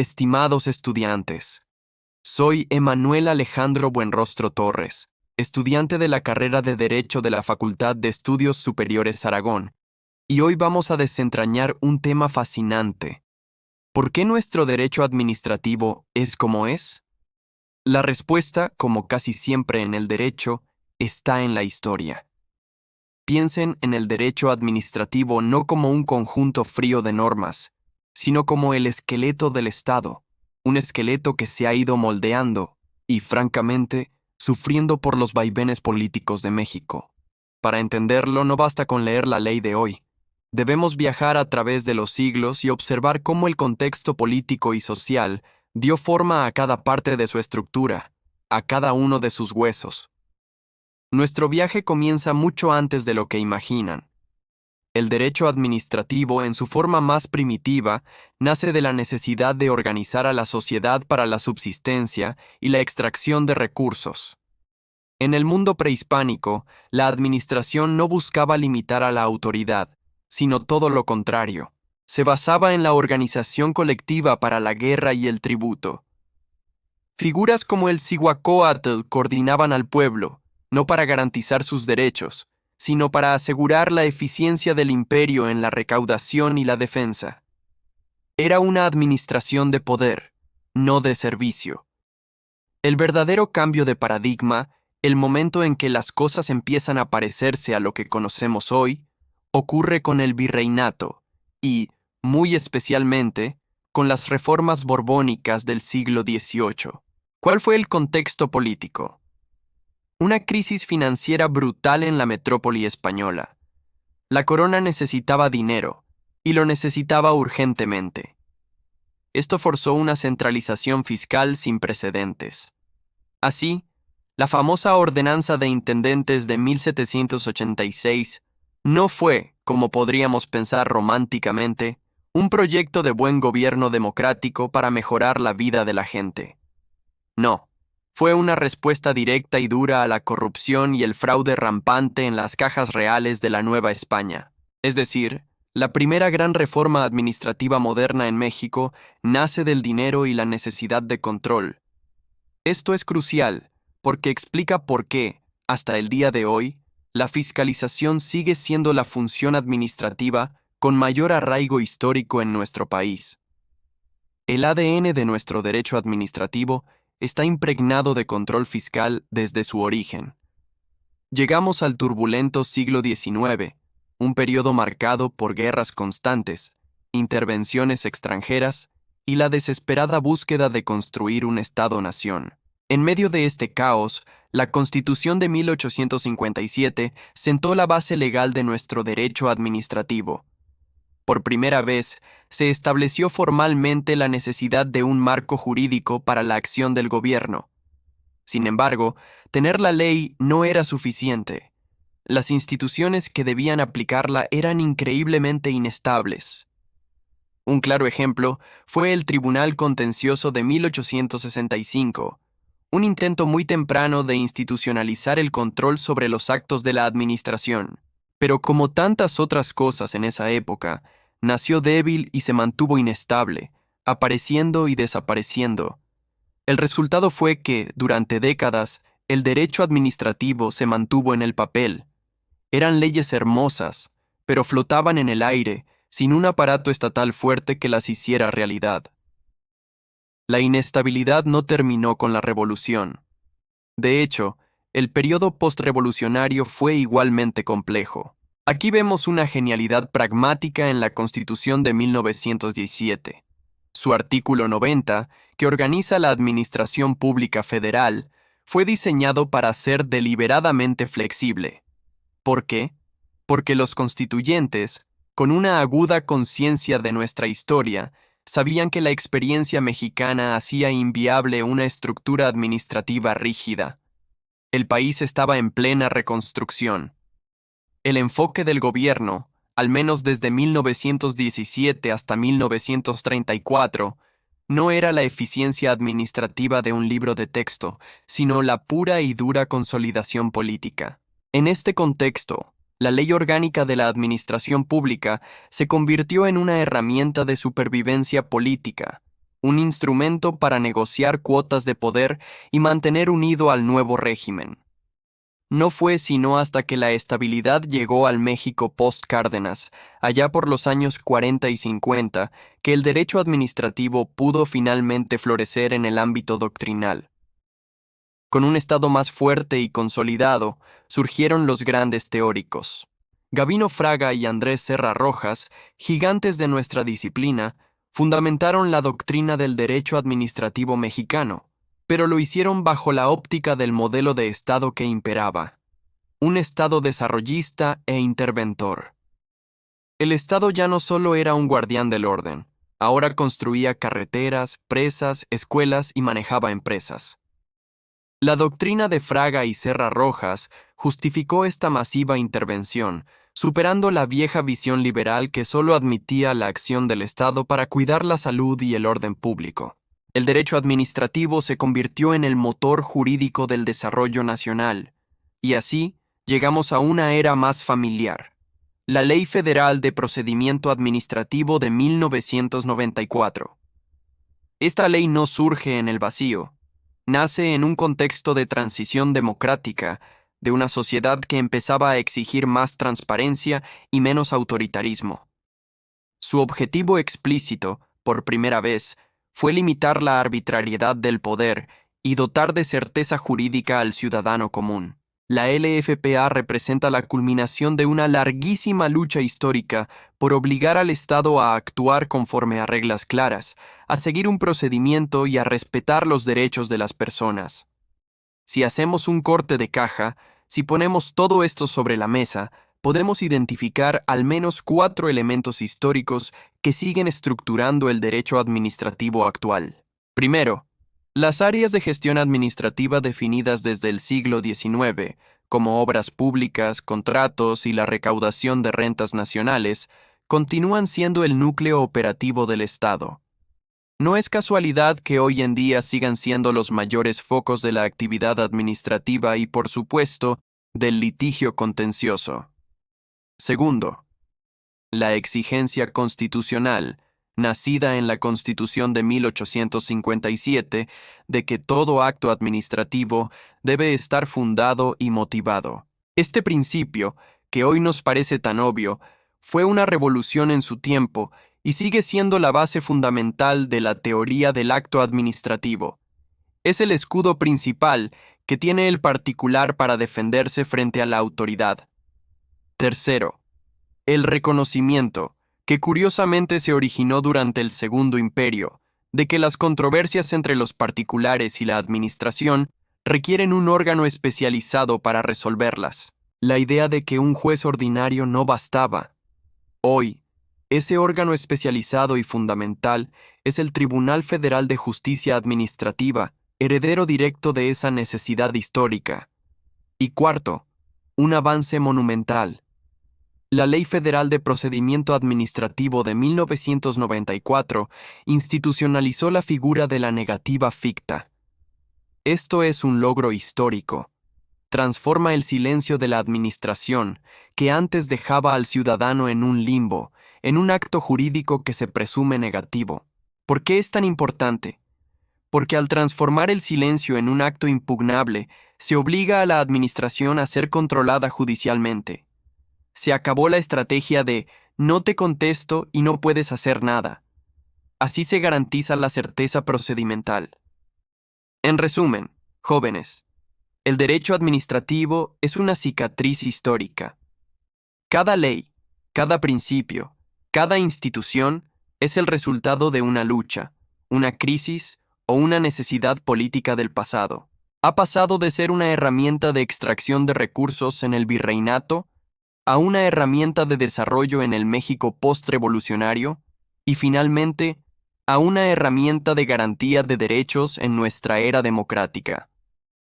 Estimados estudiantes, soy Emanuel Alejandro Buenrostro Torres, estudiante de la carrera de Derecho de la Facultad de Estudios Superiores Aragón, y hoy vamos a desentrañar un tema fascinante. ¿Por qué nuestro derecho administrativo es como es? La respuesta, como casi siempre en el derecho, está en la historia. Piensen en el derecho administrativo no como un conjunto frío de normas, sino como el esqueleto del Estado, un esqueleto que se ha ido moldeando y, francamente, sufriendo por los vaivenes políticos de México. Para entenderlo no basta con leer la ley de hoy. Debemos viajar a través de los siglos y observar cómo el contexto político y social dio forma a cada parte de su estructura, a cada uno de sus huesos. Nuestro viaje comienza mucho antes de lo que imaginan. El derecho administrativo, en su forma más primitiva, nace de la necesidad de organizar a la sociedad para la subsistencia y la extracción de recursos. En el mundo prehispánico, la administración no buscaba limitar a la autoridad, sino todo lo contrario. Se basaba en la organización colectiva para la guerra y el tributo. Figuras como el Cihuacóatl coordinaban al pueblo, no para garantizar sus derechos, sino para asegurar la eficiencia del imperio en la recaudación y la defensa. Era una administración de poder, no de servicio. El verdadero cambio de paradigma, el momento en que las cosas empiezan a parecerse a lo que conocemos hoy, ocurre con el virreinato y, muy especialmente, con las reformas borbónicas del siglo XVIII. ¿Cuál fue el contexto político? Una crisis financiera brutal en la metrópoli española. La corona necesitaba dinero, y lo necesitaba urgentemente. Esto forzó una centralización fiscal sin precedentes. Así, la famosa Ordenanza de Intendentes de 1786 no fue, como podríamos pensar románticamente, un proyecto de buen gobierno democrático para mejorar la vida de la gente. No. Fue una respuesta directa y dura a la corrupción y el fraude rampante en las cajas reales de la Nueva España. Es decir, la primera gran reforma administrativa moderna en México nace del dinero y la necesidad de control. Esto es crucial, porque explica por qué, hasta el día de hoy, la fiscalización sigue siendo la función administrativa con mayor arraigo histórico en nuestro país. El ADN de nuestro derecho administrativo está impregnado de control fiscal desde su origen. Llegamos al turbulento siglo XIX, un periodo marcado por guerras constantes, intervenciones extranjeras y la desesperada búsqueda de construir un Estado-nación. En medio de este caos, la Constitución de 1857 sentó la base legal de nuestro derecho administrativo. Por primera vez, se estableció formalmente la necesidad de un marco jurídico para la acción del gobierno. Sin embargo, tener la ley no era suficiente. Las instituciones que debían aplicarla eran increíblemente inestables. Un claro ejemplo fue el Tribunal Contencioso de 1865, un intento muy temprano de institucionalizar el control sobre los actos de la administración. Pero como tantas otras cosas en esa época, nació débil y se mantuvo inestable, apareciendo y desapareciendo. El resultado fue que, durante décadas, el derecho administrativo se mantuvo en el papel. Eran leyes hermosas, pero flotaban en el aire, sin un aparato estatal fuerte que las hiciera realidad. La inestabilidad no terminó con la revolución. De hecho, el periodo postrevolucionario fue igualmente complejo. Aquí vemos una genialidad pragmática en la Constitución de 1917. Su artículo 90, que organiza la administración pública federal, fue diseñado para ser deliberadamente flexible. ¿Por qué? Porque los constituyentes, con una aguda conciencia de nuestra historia, sabían que la experiencia mexicana hacía inviable una estructura administrativa rígida. El país estaba en plena reconstrucción. El enfoque del gobierno, al menos desde 1917 hasta 1934, no era la eficiencia administrativa de un libro de texto, sino la pura y dura consolidación política. En este contexto, la Ley Orgánica de la Administración Pública se convirtió en una herramienta de supervivencia política, un instrumento para negociar cuotas de poder y mantener unido al nuevo régimen. No fue sino hasta que la estabilidad llegó al México post-Cárdenas, allá por los años 40 y 50, que el derecho administrativo pudo finalmente florecer en el ámbito doctrinal. Con un Estado más fuerte y consolidado, surgieron los grandes teóricos. Gabino Fraga y Andrés Serra Rojas, gigantes de nuestra disciplina, fundamentaron la doctrina del derecho administrativo mexicano, pero lo hicieron bajo la óptica del modelo de Estado que imperaba, un Estado desarrollista e interventor. El Estado ya no solo era un guardián del orden, ahora construía carreteras, presas, escuelas y manejaba empresas. La doctrina de Fraga y Serra Rojas justificó esta masiva intervención, superando la vieja visión liberal que solo admitía la acción del Estado para cuidar la salud y el orden público. El derecho administrativo se convirtió en el motor jurídico del desarrollo nacional, y así llegamos a una era más familiar. La Ley Federal de Procedimiento Administrativo de 1994. Esta ley no surge en el vacío. Nace en un contexto de transición democrática, de una sociedad que empezaba a exigir más transparencia y menos autoritarismo. Su objetivo explícito, por primera vez, fue limitar la arbitrariedad del poder y dotar de certeza jurídica al ciudadano común. La LFPA representa la culminación de una larguísima lucha histórica por obligar al Estado a actuar conforme a reglas claras, a seguir un procedimiento y a respetar los derechos de las personas. Si hacemos un corte de caja, si ponemos todo esto sobre la mesa, podemos identificar al menos 4 elementos históricos que siguen estructurando el derecho administrativo actual. Primero, las áreas de gestión administrativa definidas desde el siglo XIX, como obras públicas, contratos y la recaudación de rentas nacionales, continúan siendo el núcleo operativo del Estado. No es casualidad que hoy en día sigan siendo los mayores focos de la actividad administrativa y, por supuesto, del litigio contencioso. Segundo, la exigencia constitucional, nacida en la Constitución de 1857, de que todo acto administrativo debe estar fundado y motivado. Este principio, que hoy nos parece tan obvio, fue una revolución en su tiempo y sigue siendo la base fundamental de la teoría del acto administrativo. Es el escudo principal que tiene el particular para defenderse frente a la autoridad. Tercero, el reconocimiento, que curiosamente se originó durante el Segundo Imperio, de que las controversias entre los particulares y la administración requieren un órgano especializado para resolverlas. La idea de que un juez ordinario no bastaba. Hoy, ese órgano especializado y fundamental es el Tribunal Federal de Justicia Administrativa, heredero directo de esa necesidad histórica. Y cuarto, un avance monumental. La Ley Federal de Procedimiento Administrativo de 1994 institucionalizó la figura de la negativa ficta. Esto es un logro histórico. Transforma el silencio de la administración, que antes dejaba al ciudadano en un limbo, en un acto jurídico que se presume negativo. ¿Por qué es tan importante? Porque al transformar el silencio en un acto impugnable, se obliga a la administración a ser controlada judicialmente. Se acabó la estrategia de no te contesto y no puedes hacer nada. Así se garantiza la certeza procedimental. En resumen, jóvenes, el derecho administrativo es una cicatriz histórica. Cada ley, cada principio, cada institución es el resultado de una lucha, una crisis o una necesidad política del pasado. Ha pasado de ser una herramienta de extracción de recursos en el virreinato a una herramienta de desarrollo en el México postrevolucionario y finalmente a una herramienta de garantía de derechos en nuestra era democrática.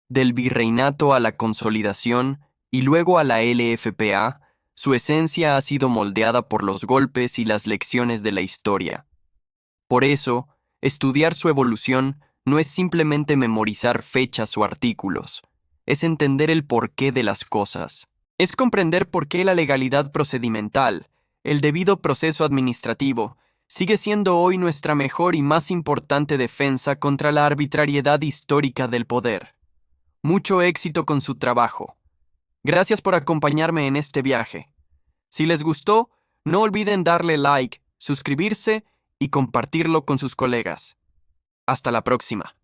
Del virreinato a la consolidación y luego a la LFPA, su esencia ha sido moldeada por los golpes y las lecciones de la historia. Por eso, estudiar su evolución no es simplemente memorizar fechas o artículos, es entender el porqué de las cosas. Es comprender por qué la legalidad procedimental, el debido proceso administrativo, sigue siendo hoy nuestra mejor y más importante defensa contra la arbitrariedad histórica del poder. Mucho éxito con su trabajo. Gracias por acompañarme en este viaje. Si les gustó, no olviden darle like, suscribirse y compartirlo con sus colegas. Hasta la próxima.